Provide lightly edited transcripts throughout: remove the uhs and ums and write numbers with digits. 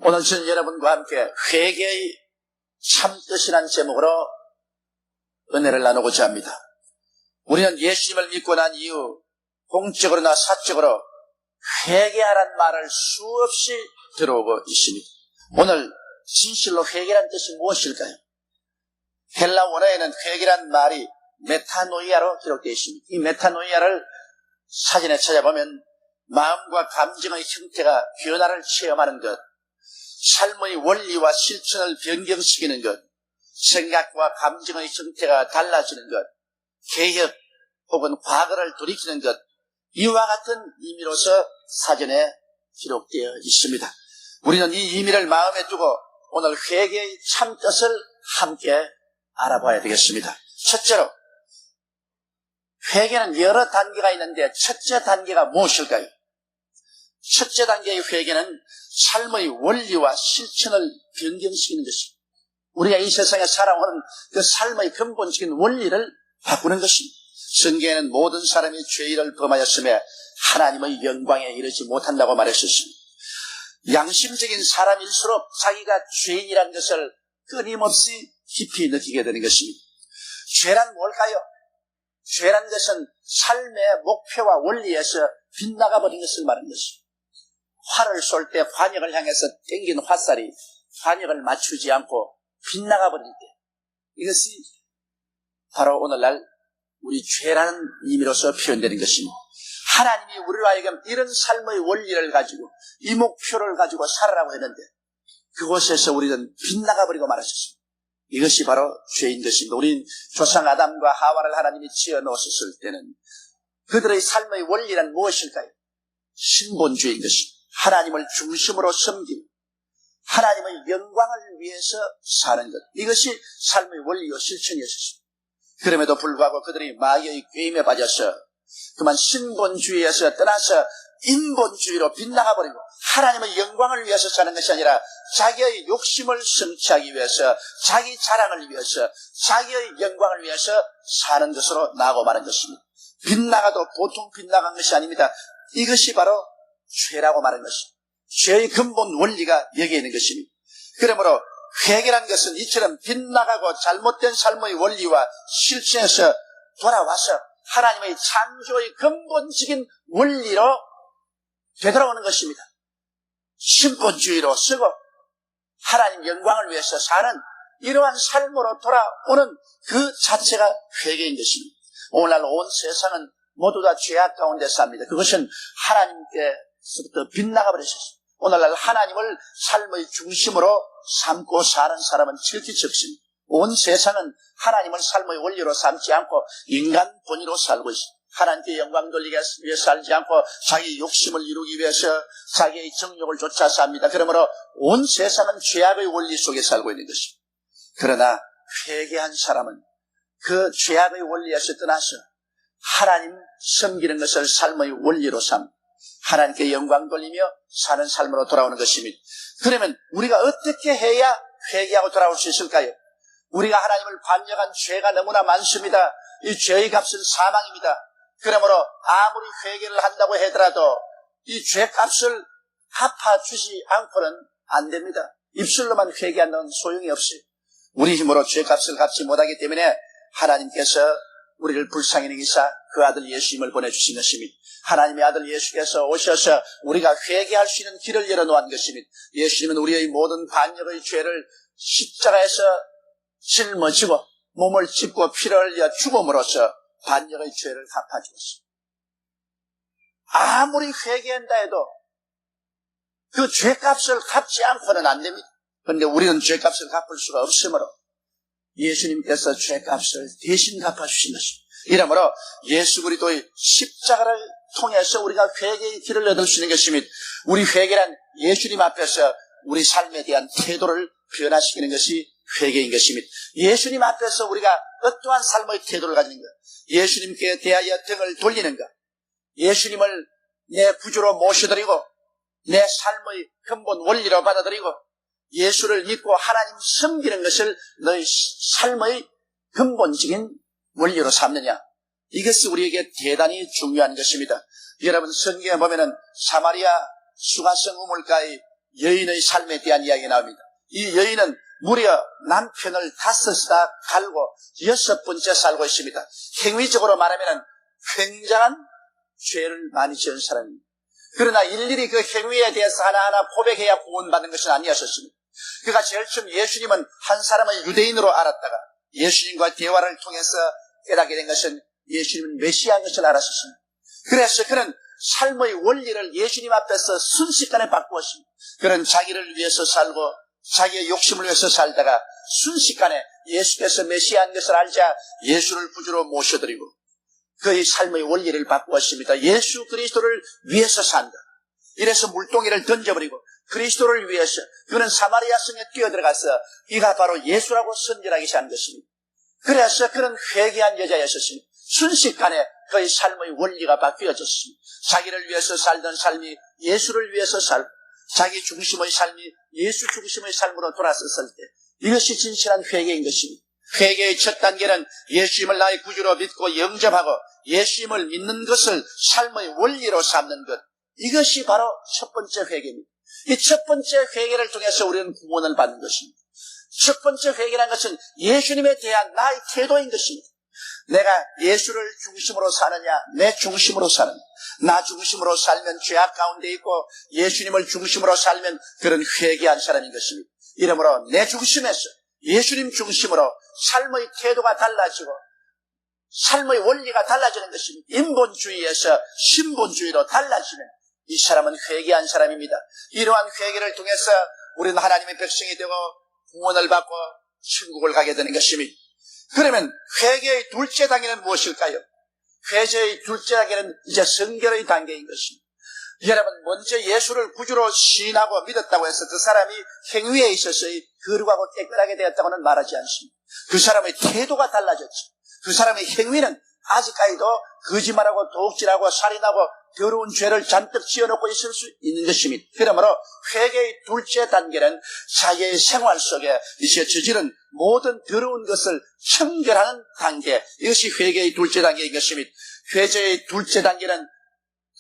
오늘 저는 여러분과 함께 회개의 참뜻이라는 제목으로 은혜를 나누고자 합니다. 우리는 예수님을 믿고 난 이후 공적으로나 사적으로 회개하라는 말을 수없이 들어오고 있습니다. 오늘 진실로 회개란 뜻이 무엇일까요? 헬라 원어에는 회개란 말이 메타노이아로 기록되어 있습니다. 이 메타노이아를 사전에 찾아보면 마음과 감정의 형태가 변화를 체험하는 것, 삶의 원리와 실천을 변경시키는 것, 생각과 감정의 형태가 달라지는 것, 개혁 혹은 과거를 돌이키는 것, 이와 같은 의미로서 사전에 기록되어 있습니다. 우리는 이 의미를 마음에 두고 오늘 회개의 참뜻을 함께 알아봐야 되겠습니다. 첫째로, 회개는 여러 단계가 있는데 첫째 단계가 무엇일까요? 첫째 단계의 회개는 삶의 원리와 실천을 변경시키는 것입니다. 우리가 이 세상에 살아오는 그 삶의 근본적인 원리를 바꾸는 것입니다. 성경에는 모든 사람이 죄를 범하였음에 하나님의 영광에 이르지 못한다고 말했었습니다. 양심적인 사람일수록 자기가 죄인이라는 것을 끊임없이 깊이 느끼게 되는 것입니다. 죄란 뭘까요? 죄란 것은 삶의 목표와 원리에서 빗나가버린 것을 말하는 것입니다. 활을 쏠 때 관역을 향해서 땡긴 화살이 관역을 맞추지 않고 빗나가버릴 때, 이것이 바로 오늘날 우리 죄라는 의미로서 표현되는 것입니다. 하나님이 우리로 하여금 이런 삶의 원리를 가지고 이 목표를 가지고 살아라고 했는데 그곳에서 우리는 빗나가버리고 말았습니다. 이것이 바로 죄인 것입니다. 우린 조상 아담과 하와를 하나님이 지어 놓으셨을 때는 그들의 삶의 원리란 무엇일까요? 신본주의인 것입니다. 하나님을 중심으로 섬기는, 하나님의 영광을 위해서 사는 것, 이것이 삶의 원리요 실천이었습니다. 그럼에도 불구하고 그들이 마귀의 꾀임에 빠져서 그만 신본주의에서 떠나서 인본주의로 빗나가버리고 하나님의 영광을 위해서 사는 것이 아니라 자기의 욕심을 성취하기 위해서, 자기 자랑을 위해서, 자기의 영광을 위해서 사는 것으로 나고 마는 것입니다. 빗나가도 보통 빗나간 것이 아닙니다. 이것이 바로 죄라고 말하는 것입니다. 죄의 근본 원리가 여기에 있는 것입니다. 그러므로 회개란 것은 이처럼 빗나가고 잘못된 삶의 원리와 실천에서 돌아와서 하나님의 창조의 근본적인 원리로 되돌아오는 것입니다. 신본주의로 쓰고 하나님 영광을 위해서 사는 이러한 삶으로 돌아오는 그 자체가 회개인 것입니다. 오늘날 온 세상은 모두 다 죄악 가운데 삽니다. 그것은 하나님께서부터 빗나가 버렸습니다. 오늘날 하나님을 삶의 중심으로 삼고 사는 사람은 지극히 적습니다. 온 세상은 하나님을 삶의 원리로 삼지 않고 인간 본의로 살고 있습니다. 하나님께 영광 돌리기 위해서 살지 않고 자기 욕심을 이루기 위해서 자기의 정욕을 쫓아 삽니다. 그러므로 온 세상은 죄악의 원리 속에 살고 있는 것입니다. 그러나 회개한 사람은 그 죄악의 원리에서 떠나서 하나님 섬기는 것을 삶의 원리로 삼, 하나님께 영광 돌리며 사는 삶으로 돌아오는 것입니다. 그러면 우리가 어떻게 해야 회개하고 돌아올 수 있을까요? 우리가 하나님을 반역한 죄가 너무나 많습니다. 이 죄의 값은 사망입니다. 그러므로 아무리 회개를 한다고 하더라도 이 죄값을 갚아주지 않고는 안 됩니다. 입술로만 회개한다는 소용이 없어요. 우리 힘으로 죄값을 갚지 못하기 때문에 하나님께서 우리를 불쌍히 여기사 그 아들 예수님을 보내주신 것입니다. 하나님의 아들 예수께서 오셔서 우리가 회개할 수 있는 길을 열어놓은 것입니다. 예수님은 우리의 모든 반역의 죄를 십자가에서 짊어지고 몸을 찢고 피를 흘려 죽음으로써 반역의 죄를 갚아주었습니다. 아무리 회개한다 해도 그 죄값을 갚지 않고는 안 됩니다. 그런데 우리는 죄값을 갚을 수가 없으므로 예수님께서 죄값을 대신 갚아주신 것입니다. 이러므로 예수 그리스도의 십자가를 통해서 우리가 회개의 길을 얻을 수 있는 것입니다. 우리 회개란 예수님 앞에서 우리 삶에 대한 태도를 변화시키는 것이 회개인 것입니다. 예수님 앞에서 우리가 어떠한 삶의 태도를 가지는 것, 예수님께 대하여 등을 돌리는 것, 예수님을 내 구주로 모셔드리고 내 삶의 근본 원리로 받아들이고 예수를 믿고 하나님 섬기는 것을 너희 삶의 근본적인 원리로 삼느냐, 이것이 우리에게 대단히 중요한 것입니다. 여러분 성경에 보면은 사마리아 수가성 우물가의 여인의 삶에 대한 이야기가 나옵니다. 이 여인은 무려 남편을 5다 갈고 6번째 살고 있습니다. 행위적으로 말하면 굉장한 죄를 많이 지은 사람입니다. 그러나 일일이 그 행위에 대해서 하나하나 고백해야 구원받는 것은 아니었습니다. 그가 제일 처음 예수님은 한 사람을 유대인으로 알았다가 예수님과 대화를 통해서 깨닫게 된 것은 예수님은 메시아인 것을 알았습니다. 그래서 그는 삶의 원리를 예수님 앞에서 순식간에 바꾸었습니다. 그는 자기를 위해서 살고 자기의 욕심을 위해서 살다가 순식간에 예수께서 메시아인 것을 알자 예수를 구주로 모셔드리고 그의 삶의 원리를 바꾸었습니다. 예수 그리스도를 위해서 산다. 이래서 물동이를 던져버리고 그리스도를 위해서 그는 사마리아 성에 뛰어들어가서 이가 바로 예수라고 선전하기 시작한 것입니다. 그래서 그는 회개한 여자였었습니다. 순식간에 그의 삶의 원리가 바뀌어졌습니다. 자기를 위해서 살던 삶이 예수를 위해서 살고 자기 중심의 삶이 예수 중심의 삶으로 돌아섰을 때 이것이 진실한 회개인 것입니다. 회개의 첫 단계는 예수님을 나의 구주로 믿고 영접하고 예수님을 믿는 것을 삶의 원리로 삼는 것. 이것이 바로 첫 번째 회개입니다. 이 첫 번째 회개를 통해서 우리는 구원을 받는 것입니다. 첫 번째 회개라는 것은 예수님에 대한 나의 태도인 것입니다. 내가 예수를 중심으로 사느냐, 내 중심으로 사느냐. 나 중심으로 살면 죄악 가운데 있고 예수님을 중심으로 살면 그런 회개한 사람인 것입니다. 이러므로 내 중심에서 예수님 중심으로 삶의 태도가 달라지고 삶의 원리가 달라지는 것입니다. 인본주의에서 신본주의로 달라지면 이 사람은 회개한 사람입니다. 이러한 회개를 통해서 우리는 하나님의 백성이 되고 구원을 받고 천국을 가게 되는 것입니다. 그러면 회개의 둘째 단계는 무엇일까요? 회개의 둘째 단계는 이제 성결의 단계인 것입니다. 여러분, 먼저 예수를 구주로 시인하고 믿었다고 해서 그 사람이 행위에 있어서 거룩하고 깨끗하게 되었다고는 말하지 않습니다. 그 사람의 태도가 달라졌죠. 그 사람의 행위는 아직까지도 거짓말하고 도둑질하고 살인하고 더러운 죄를 잔뜩 지어놓고 있을 수 있는 것입니다. 그러므로 회개의 둘째 단계는 자기의 생활 속에 이제 저지른 모든 더러운 것을 청결하는 단계, 이것이 회개의 둘째 단계인 것입니다. 회개의 둘째 단계는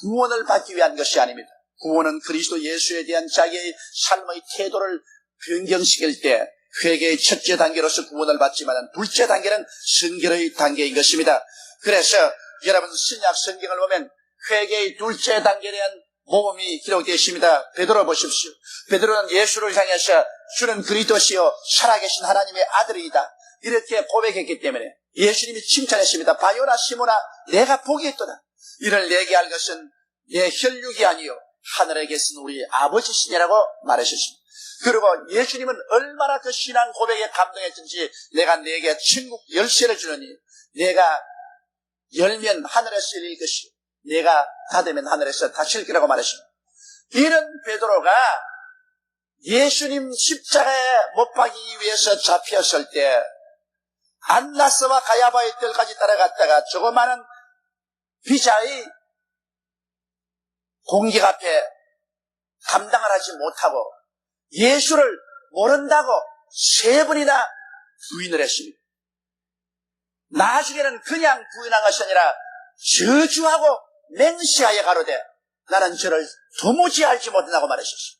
구원을 받기 위한 것이 아닙니다. 구원은 그리스도 예수에 대한 자기의 삶의 태도를 변경시킬 때 회개의 첫째 단계로서 구원을 받지만 둘째 단계는 성결의 단계인 것입니다. 그래서 여러분 신약 성경을 보면 회개의 둘째 단계에 대한 모범이 기록되어 있습니다. 베드로 보십시오. 베드로는 예수를 향해서 주는 그리스도시요 살아계신 하나님의 아들이다 이렇게 고백했기 때문에 예수님이 칭찬했습니다. 바요나 시모나 내가 복이 있도다. 이를 내게 할 것은 내 혈육이 아니요 하늘에 계신 우리 아버지시니라고 말하셨습니다. 그리고 예수님은 얼마나 그 신앙 고백에 감동했든지 내가 내게 천국 열쇠를 주느니 내가 열면 하늘에서 열릴 것이요 내가 닫으면 하늘에서 닫힐 거라고 말했습니다. 이런 베드로가 예수님 십자가에 못 박이기 위해서 잡혔을 때 안나스와 가야바의 뜰까지 따라갔다가 조그마한 비자의 공격 앞에 감당을 하지 못하고 예수를 모른다고 3번이나 부인을 했습니다. 나중에는 그냥 부인한 것이 아니라 저주하고 맹세하여 가로되 나는 저를 도무지 알지 못한다고 말하셨습니다.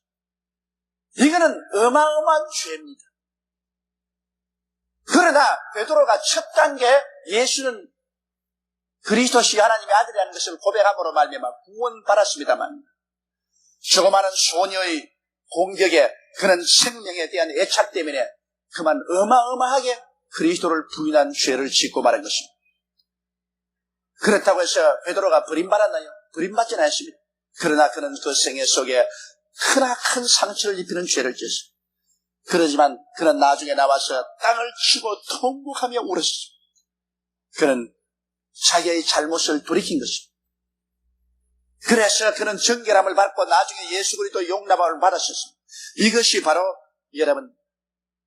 이거는 어마어마한 죄입니다. 그러나 베드로가 첫 단계 예수는 그리스도시 하나님의 아들이라는 것을 고백함으로 말미암아 구원받았습니다만 조그마한 소녀의 공격에 그런 생명에 대한 애착 때문에 그만 어마어마하게 그리스도를 부인한 죄를 짓고 말한 것입니다. 그렇다고 해서 베드로가 버림받았나요? 버림받지는 않습니다. 그러나 그는 그 생애 속에 크나큰 상처를 입히는 죄를 지었습니다. 그러지만 그는 나중에 나와서 땅을 치고 통곡하며 울었습니다. 그는 자기의 잘못을 돌이킨 것입니다. 그래서 그는 정결함을 받고 나중에 예수 그리스도 용납함을 받았습니다. 이것이 바로 여러분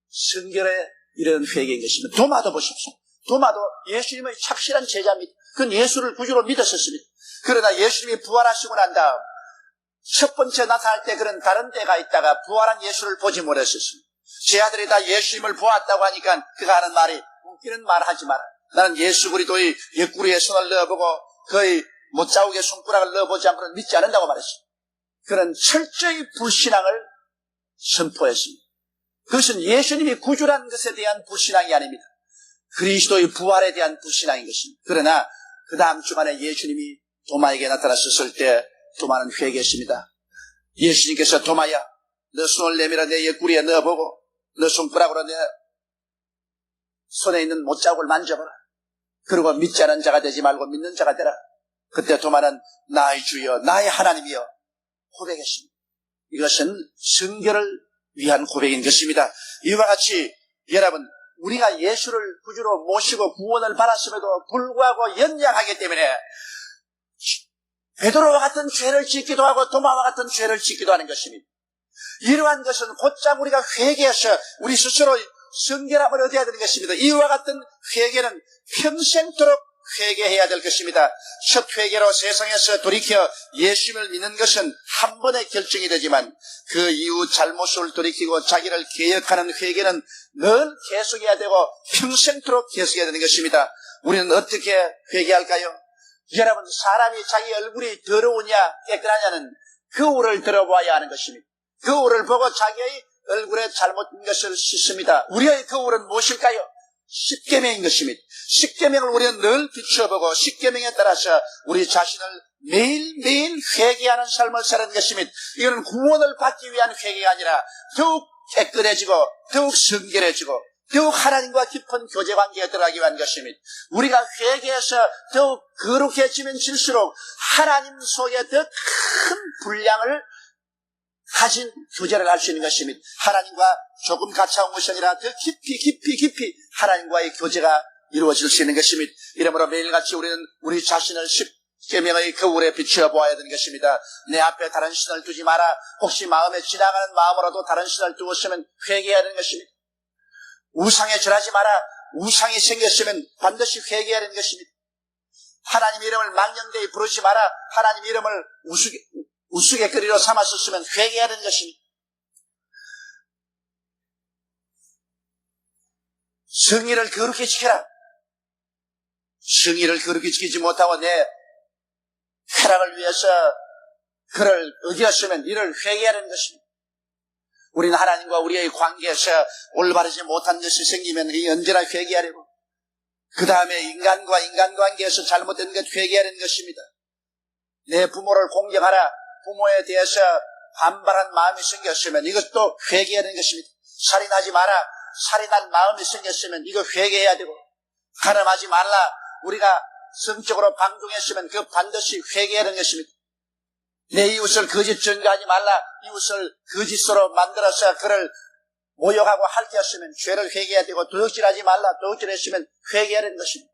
성결의 이런 회개인 것입니다. 도마도 보십시오. 도마도 예수님의 착실한 제자입니다. 그는 예수를 구주로 믿었었습니다. 그러나 예수님이 부활하시고 난 다음 첫 번째 나타날 때 그는 다른 데가 있다가 부활한 예수를 보지 못했었습니다. 제 아들이 다 예수님을 보았다고 하니까 그가 하는 말이 웃기는 말 하지 마라. 나는 예수 그리스도의 옆구리에 손을 넣어보고 그의 못자국에 손가락을 넣어보지 않고는 믿지 않는다고 말했습니다. 그는 철저히 불신앙을 선포했습니다. 그것은 예수님이 구주라는 것에 대한 불신앙이 아닙니다. 그리스도의 부활에 대한 불신앙인 것입니다. 그러나 그 다음 주간에 예수님이 도마에게 나타나셨을 때 도마는 회개했습니다. 예수님께서 도마야, 너 손을 내밀어 내 옆구리에 넣어보고 너 손가락으로 내 손에 있는 못자국을 만져보라. 그리고 믿지 않은 자가 되지 말고 믿는 자가 되라. 그때 도마는 나의 주여 나의 하나님이여 고백했습니다. 이것은 성결을 위한 고백인 것입니다. 이와 같이 여러분, 우리가 예수를 구주로 모시고 구원을 받았음에도 불구하고 연약하기 때문에 베드로와 같은 죄를 짓기도 하고 도마와 같은 죄를 짓기도 하는 것입니다. 이러한 것은 곧장 우리가 회개해서 우리 스스로 성결함을 얻어야 되는 것입니다. 이와 같은 회개는 평생토록 회개해야 될 것입니다. 첫 회개로 세상에서 돌이켜 예수님을 믿는 것은 한 번의 결정이 되지만 그 이후 잘못을 돌이키고 자기를 개혁하는 회개는 늘 계속해야 되고 평생토록 계속해야 되는 것입니다. 우리는 어떻게 회개할까요? 여러분, 사람이 자기 얼굴이 더러우냐 깨끗하냐는 거울을 들어봐야 하는 것입니다. 거울을 보고 자기의 얼굴에 잘못된 것을 씻습니다. 우리의 거울은 무엇일까요? 십계명인 것입니다. 십계명을 우리는 늘 비춰보고 십계명에 따라서 우리 자신을 매일매일 회개하는 삶을 사는 것입니다. 이거는 구원을 받기 위한 회개가 아니라 더욱 깨끗해지고 더욱 성결해지고 더욱 하나님과 깊은 교제관계에 들어가기 위한 것입니다. 우리가 회개해서 더욱 거룩해지면 질수록 하나님 속에 더 큰 분량을 가진 교제를 할 수 있는 것입니다. 하나님과 조금 가까운 것이 아니라 더 깊이 하나님과의 교제가 이루어질 수 있는 것입니다. 이러므로 매일같이 우리는 우리 자신을 십계명의 거울에 비춰보아야 되는 것입니다. 내 앞에 다른 신을 두지 마라. 혹시 마음에 지나가는 마음으로도 다른 신을 두었으면 회개해야 되는 것입니다. 우상에 절하지 마라. 우상이 생겼으면 반드시 회개해야 되는 것입니다. 하나님 이름을 망령되이 부르지 마라. 하나님 이름을 우스갯거리로 삼았었으면 회개해야 되는 것입니다. 성의를 거룩히 지켜라. 성의를 거룩히 지키지 못하고 내 쾌락을 위해서 그를 어겼으면 이를 회개해야 되는 것입니다. 우리는 하나님과 우리의 관계에서 올바르지 못한 것이 생기면 언제나 회개하려고, 그 다음에 인간과 인간관계에서 잘못된 것 회개해야 되는 것입니다. 내 부모를 공경하라. 부모에 대해서 반발한 마음이 생겼으면 이것도 회개해야 되는 것입니다. 살인하지 마라. 살인한 마음이 생겼으면 이거 회개해야 되고, 가늠하지 말라. 우리가 성적으로 방종했으면 그 반드시 회개해야 되는 것입니다. 내 이웃을 거짓 증거하지 말라. 이웃을 거짓으로 만들어서 그를 모욕하고 할게했으면 죄를 회개해야 되고, 도둑질하지 말라. 도둑질했으면 회개해야 되는 것입니다.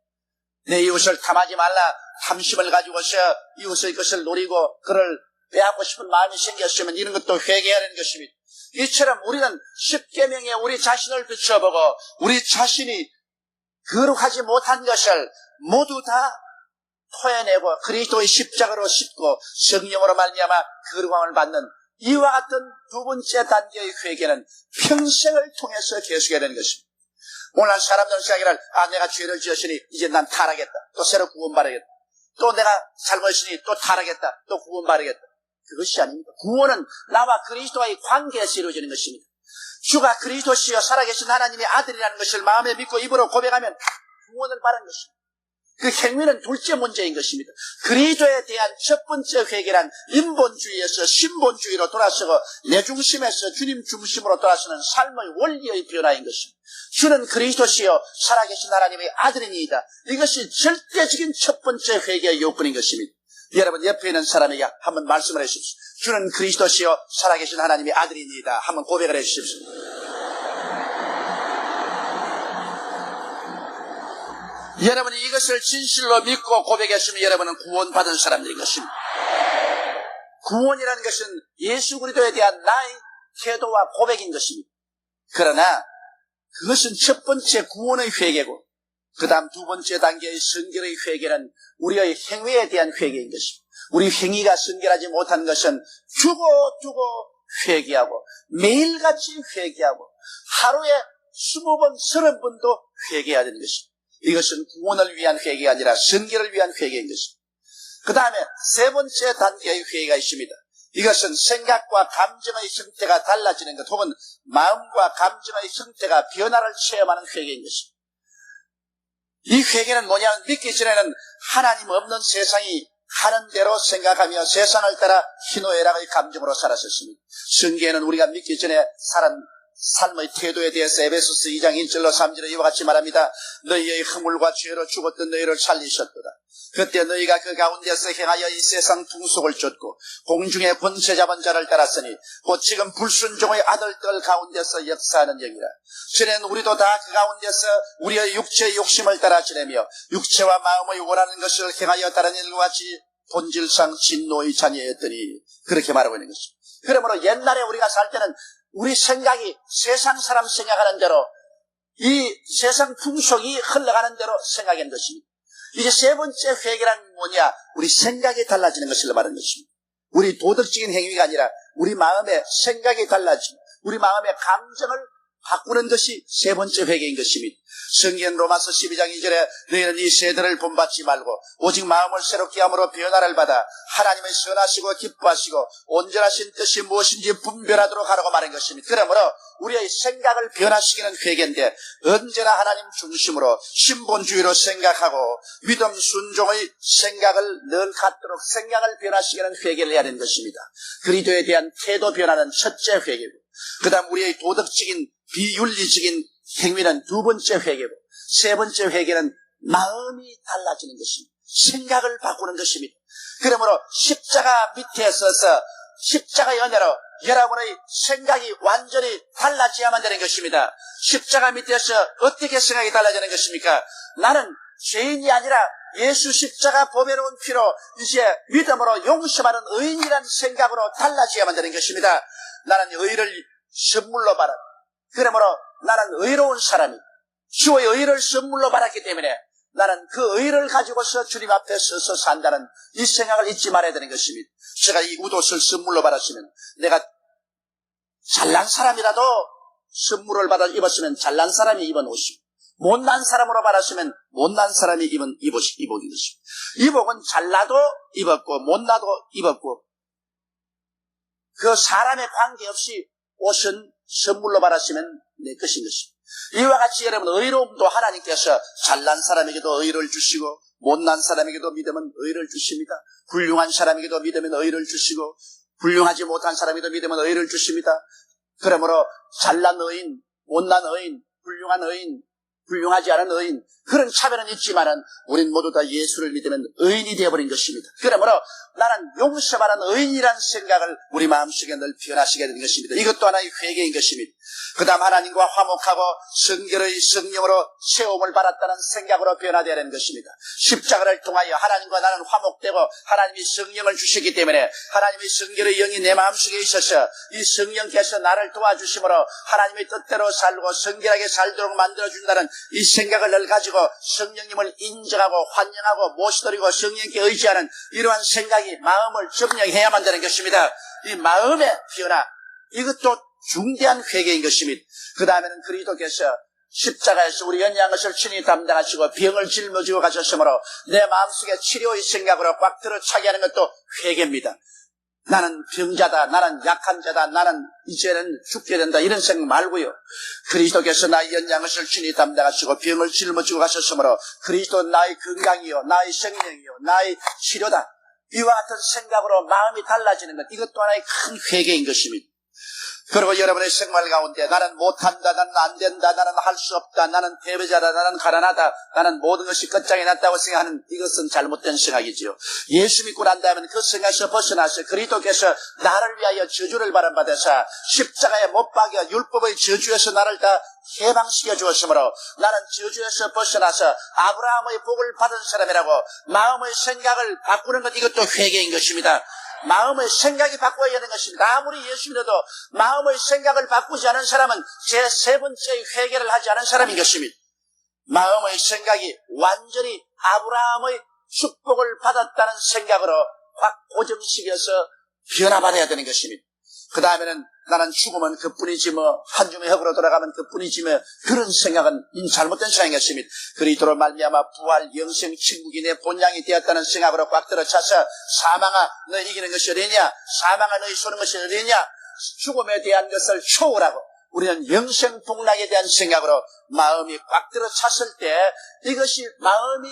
내 이웃을 탐하지 말라. 탐심을 가지고서 이웃의 것을 노리고 그를 빼앗고 싶은 마음이 생겼으면 이런 것도 회개해야 되는 것입니다. 이처럼 우리는 십계명에 우리 자신을 비춰보고 우리 자신이 거룩하지 못한 것을 모두 다 토해내고 그리스도의 십자가로 싣고 성령으로 말미암아 거룩함을 받는 이와 같은 두 번째 단계의 회개는 평생을 통해서 계속해야 되는 것입니다. 오늘 사람들은 생각하기를 내가 죄를 지었으니 이제 난 타락했다. 또 새로 구원받아야겠다. 또 내가 잘못했으니 또 타락했다. 또 구원받아야겠다. 그것이 아닙니다. 구원은 나와 그리스도와의 관계에서 이루어지는 것입니다. 주가 그리스도시여 살아계신 하나님의 아들이라는 것을 마음에 믿고 입으로 고백하면 구원을 받는 것입니다. 그 행위는 둘째 문제인 것입니다. 그리스도에 대한 첫 번째 회개란 인본주의에서 신본주의로 돌아서고 내 중심에서 주님 중심으로 돌아서는 삶의 원리의 변화인 것입니다. 주는 그리스도시여 살아계신 하나님의 아들이니이다. 이것이 절대적인 첫 번째 회개의 요건인 것입니다. 여러분 옆에 있는 사람에게 한번 말씀을 해주십시오. 주는 그리스도시여 살아계신 하나님의 아들이니이다. 한번 고백을 해주십시오. 여러분이 이것을 진실로 믿고 고백했으면 여러분은 구원받은 사람들인 것입니다. 구원이라는 것은 예수 그리스도에 대한 나의 태도와 고백인 것입니다. 그러나 그것은 첫 번째 구원의 회개고, 그 다음 두 번째 단계의 성결의 회개는 우리의 행위에 대한 회개인 것입니다. 우리 행위가 성결하지 못한 것은 두고 회개하고 매일같이 회개하고 하루에 20번, 30번도 회개해야 되는 것입니다. 이것은 구원을 위한 회개가 아니라 성결을 위한 회개인 것입니다. 그 다음에 세 번째 단계의 회개가 있습니다. 이것은 생각과 감정의 형태가 달라지는 것, 혹은 마음과 감정의 형태가 변화를 체험하는 회개인 것입니다. 이 회개는 뭐냐면, 믿기 전에는 하나님 없는 세상이 하는 대로 생각하며 세상을 따라 희노애락의 감정으로 살았었습니다. 성경에는 우리가 믿기 전에 살은 삶의 태도에 대해서 에베소서 2장 1절로 3절에 이와 같이 말합니다. 너희의 허물과 죄로 죽었던 너희를 살리셨도다. 그때 너희가 그 가운데서 행하여 이 세상 풍속을 쫓고 공중의 권세 잡은 자를 따랐으니 곧 지금 불순종의 아들들 가운데서 역사하는 영이라. 전에는 우리도 다 그 가운데서 우리의 육체의 욕심을 따라 지내며 육체와 마음의 원하는 것을 행하여 다른 일과 같이 본질상 진노의 자녀였더니, 그렇게 말하고 있는 것입니다. 그러므로 옛날에 우리가 살 때는 우리 생각이 세상 사람 생각하는 대로, 이 세상 풍속이 흘러가는 대로 생각한 것입니다. 이제 세 번째 회개란 뭐냐? 우리 생각이 달라지는 것을 말하는 것입니다. 우리 도덕적인 행위가 아니라 우리 마음의 생각이 달라지고 우리 마음의 감정을 바꾸는 것이 세 번째 회개인 것입니다. 성경 로마서 12장 2절에 너희는 이 세대를 본받지 말고 오직 마음을 새롭게 함으로 변화를 받아 하나님의 선하시고 기뻐하시고 온전하신 뜻이 무엇인지 분별하도록 하라고 말한 것입니다. 그러므로 우리의 생각을 변화시키는 회개인데, 언제나 하나님 중심으로 신본주의로 생각하고 믿음 순종의 생각을 늘 갖도록 생각을 변화시키는 회개를 해야 되는 것입니다. 그리스도에 대한 태도 변화는 첫째 회개고, 그 다음 우리의 도덕적인 비윤리적인 행위는 두 번째 회개고, 세 번째 회개는 마음이 달라지는 것입니다. 생각을 바꾸는 것입니다. 그러므로 십자가 밑에 서서 십자가의 은혜로 여러분의 생각이 완전히 달라져야만 되는 것입니다. 십자가 밑에서 어떻게 생각이 달라지는 것입니까? 나는 죄인이 아니라 예수 십자가 보배로운 피로 이제 믿음으로 용서받은 의인이라는 생각으로 달라져야만 되는 것입니다. 나는 의를 선물로 받아. 그러므로 나는 의로운 사람이, 주의 의를 선물로 받았기 때문에 나는 그 의를 가지고서 주님 앞에 서서 산다는 이 생각을 잊지 말아야 되는 것입니다. 제가 이 웃옷을 선물로 받았으면, 내가 잘난 사람이라도 선물을 받아 입었으면 잘난 사람이 입은 옷이고, 못난 사람으로 받았으면 못난 사람이 입은 이복인 것입니다. 이복은 잘나도 입었고 못나도 입었고, 그 사람에 관계없이 옷은 선물로 받았으면 내 것인 것입니다. 이와 같이 여러분, 의로움도 하나님께서 잘난 사람에게도 의를 주시고 못난 사람에게도 믿으면 의를 주십니다. 훌륭한 사람에게도 믿으면 의를 주시고 훌륭하지 못한 사람에게도 믿으면 의를 주십니다. 그러므로 잘난 의인, 못난 의인, 훌륭한 의인, 훌륭하지 않은 의인, 그런 차별은 있지만은 우린 모두 다 예수를 믿으면 의인이 되어버린 것입니다. 그러므로 나는 용서받은 의인이라는 생각을 우리 마음속에 늘 변화시켜야 되는 것입니다. 이것도 하나의 회개인 것입니다. 그 다음 하나님과 화목하고 성결의 성령으로 세움을 받았다는 생각으로 변화되어야 되는 것입니다. 십자가를 통하여 하나님과 나는 화목되고 하나님이 성령을 주시기 때문에 하나님의 성결의 영이 내 마음속에 있어서 이 성령께서 나를 도와주심으로 하나님의 뜻대로 살고 성결하게 살도록 만들어준다는 이 생각을 늘 가지고 성령님을 인정하고 환영하고 모시드리고 성령께 의지하는 이러한 생각이 마음을 점령해야만 되는 것입니다. 이 마음의 변화, 이것도 중대한 회개인 것입니다. 그 다음에는 그리스도께서 십자가에서 우리 연약한 것을 친히 담당하시고 병을 짊어지고 가셨으므로 내 마음속에 치료의 생각으로 꽉 들어차게 하는 것도 회개입니다. 나는 병자다, 나는 약한 자다, 나는 이제는 죽게 된다, 이런 생각 말고요. 그리스도께서 나의 연약한 것을 친히 담당하시고 병을 짊어지고 가셨으므로 그리스도 나의 건강이요, 나의 생명이요, 나의 치료다, 이와 같은 생각으로 마음이 달라지는 것, 이것도 하나의 큰 회개인 것입니다. 그리고 여러분의 생활 가운데 나는 못한다, 나는 안 된다, 나는 할 수 없다, 나는 패배자다, 나는 가난하다, 나는 모든 것이 끝장이 났다고 생각하는 이것은 잘못된 생각이지요. 예수 믿고 난 다음에 그 생각에서 벗어나서 그리스도께서 나를 위하여 저주를 받아서 십자가에 못 박여 율법의 저주에서 나를 다 해방시켜 주었으므로 나는 저주에서 벗어나서 아브라함의 복을 받은 사람이라고 마음의 생각을 바꾸는 것, 이것도 회개인 것입니다. 마음의 생각이 바꿔야 하는 것입니다. 아무리 예수 믿어도 마음의 생각을 바꾸지 않은 사람은 제 세 번째 회개를 하지 않은 사람인 것입니다. 마음의 생각이 완전히 아브라함의 축복을 받았다는 생각으로 확 고정시켜서 변화받아야 되는 것입니다. 그 다음에는 나는 죽으면 그뿐이지 뭐, 한 줌의 흙으로 돌아가면 그뿐이지 뭐, 그런 생각은 잘못된 생각인 것입니다. 그리스도로 말미암아 부활 영생 천국이 내 본향이 되었다는 생각으로 꽉 들어차서 사망아 너 이기는 것이 어디냐, 사망아 너희 쏘는 것이 어디냐, 죽음에 대한 것을 초월하고 우리는 영생 복락에 대한 생각으로 마음이 꽉 들어찼을 때 이것이 마음이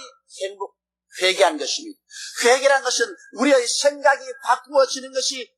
회개한 것입니다. 회개란 것은 우리의 생각이 바꾸어지는 것이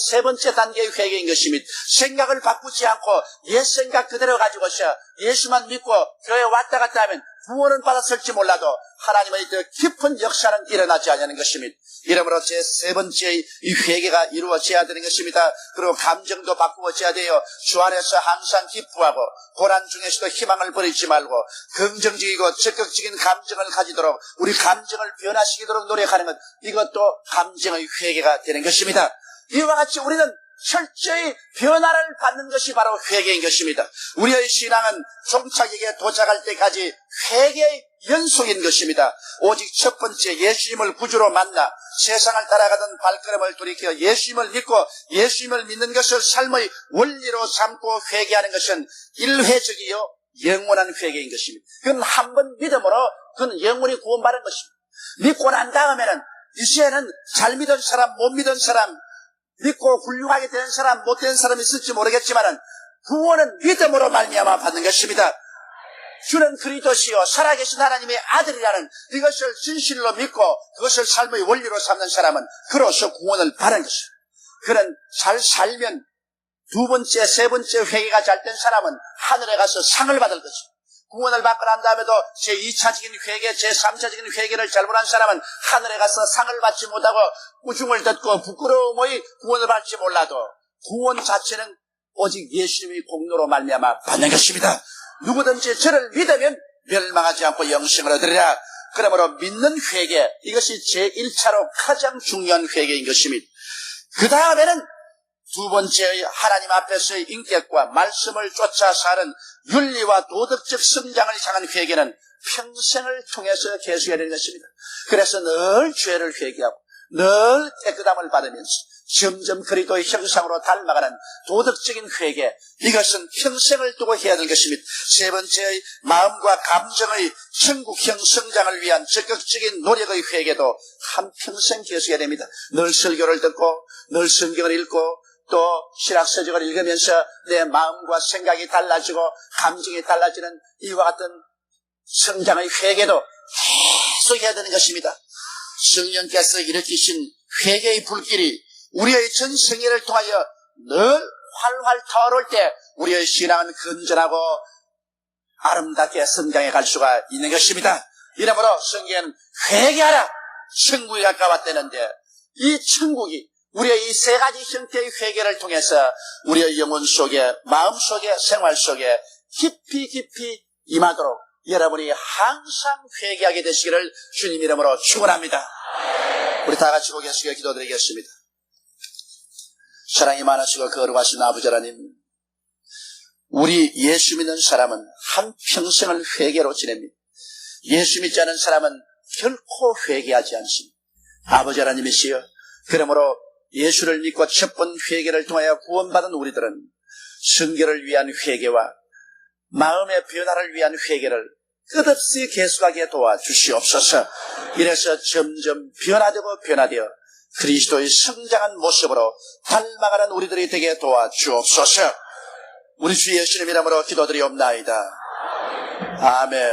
세 번째 단계의 회개인 것입니다. 생각을 바꾸지 않고 옛 생각 그대로 가지고서 예수만 믿고 교회 왔다 갔다 하면 구원은 받았을지 몰라도 하나님의 더 깊은 역사는 일어나지 않는 것입니다. 이러므로 세 번째의 이 회개가 이루어져야 되는 것입니다. 그리고 감정도 바꾸어져야 돼요. 주 안에서 항상 기뻐하고 고난 중에서도 희망을 버리지 말고 긍정적이고 적극적인 감정을 가지도록 우리 감정을 변화시키도록 노력하는 것, 이것도 감정의 회개가 되는 것입니다. 이와 같이 우리는 철저히 변화를 받는 것이 바로 회개인 것입니다. 우리의 신앙은 종착역에 도착할 때까지 회개의 연속인 것입니다. 오직 첫 번째 예수님을 구주로 만나 세상을 따라가던 발걸음을 돌이켜 예수님을 믿고 예수님을 믿는 것을 삶의 원리로 삼고 회개하는 것은 일회적이요 영원한 회개인 것입니다. 그건 한 번 믿음으로 그건 영원히 구원받은 것입니다. 믿고 난 다음에는 이제는 잘 믿은 사람 못 믿은 사람, 믿고 훌륭하게 된 사람 못된 사람이 있을지 모르겠지만 구원은 믿음으로 말미암아 받는 것입니다. 주는 그리스도시요 살아계신 하나님의 아들이라는 이것을 진실로 믿고 그것을 삶의 원리로 삼는 사람은 그로서 구원을 받는 것입니다. 그는 잘 살면 두 번째, 세 번째 회개가 잘 된 사람은 하늘에 가서 상을 받을 것입니다. 구원을 받고 난 다음에도 제2차적인 회개, 제3차적인 회개를 잘못한 사람은 하늘에 가서 상을 받지 못하고 꾸중을 듣고 부끄러움의 구원을 받지 몰라도 구원 자체는 오직 예수님의 공로로 말미암아 받는 것입니다. 누구든지 저를 믿으면 멸망하지 않고 영생을 얻으리라. 그러므로 믿는 회개, 이것이 제1차로 가장 중요한 회개인 것입니다. 그 다음에는 두 번째의 하나님 앞에서의 인격과 말씀을 쫓아 사는 윤리와 도덕적 성장을 향한 회개는 평생을 통해서 계속해야 되는 것입니다. 그래서 늘 죄를 회개하고 늘 깨끗함을 받으면서 점점 그리스도의 형상으로 닮아가는 도덕적인 회개, 이것은 평생을 두고 해야 될 것입니다. 세 번째의 마음과 감정의 천국형 성장을 위한 적극적인 노력의 회개도 한평생 계속해야 됩니다. 늘 설교를 듣고 늘 성경을 읽고 또 신학서적을 읽으면서 내 마음과 생각이 달라지고 감정이 달라지는 이와 같은 성장의 회개도 계속 해야 되는 것입니다. 성령께서 일으키신 회개의 불길이 우리의 전 생애를 통하여 늘 활활 타오를 때 우리의 신앙은 건전하고 아름답게 성장해 갈 수가 있는 것입니다. 이러므로 성경은 회개하라, 천국이 가까웠다는데 이 천국이 우리의 이 세 가지 형태의 회개를 통해서 우리의 영혼 속에, 마음 속에, 생활 속에 깊이 임하도록 여러분이 항상 회개하게 되시기를 주님 이름으로 축원합니다. 우리 다 같이 고개 숙여 기도드리겠습니다. 사랑이 많으시고 거룩하신 아버지 하나님, 우리 예수 믿는 사람은 한평생을 회개로 지냅니다. 예수 믿지 않은 사람은 결코 회개하지 않습니다. 아버지 하나님이시여, 그러므로 예수를 믿고 첫 번 회개를 통하여 구원받은 우리들은 성결을 위한 회개와 마음의 변화를 위한 회개를 끝없이 계속하게 도와주시옵소서. 이래서 점점 변화되어 그리스도의 성장한 모습으로 닮아가는 우리들이 되게 도와주옵소서. 우리 주 예수님 이름으로 기도드리옵나이다. 아멘.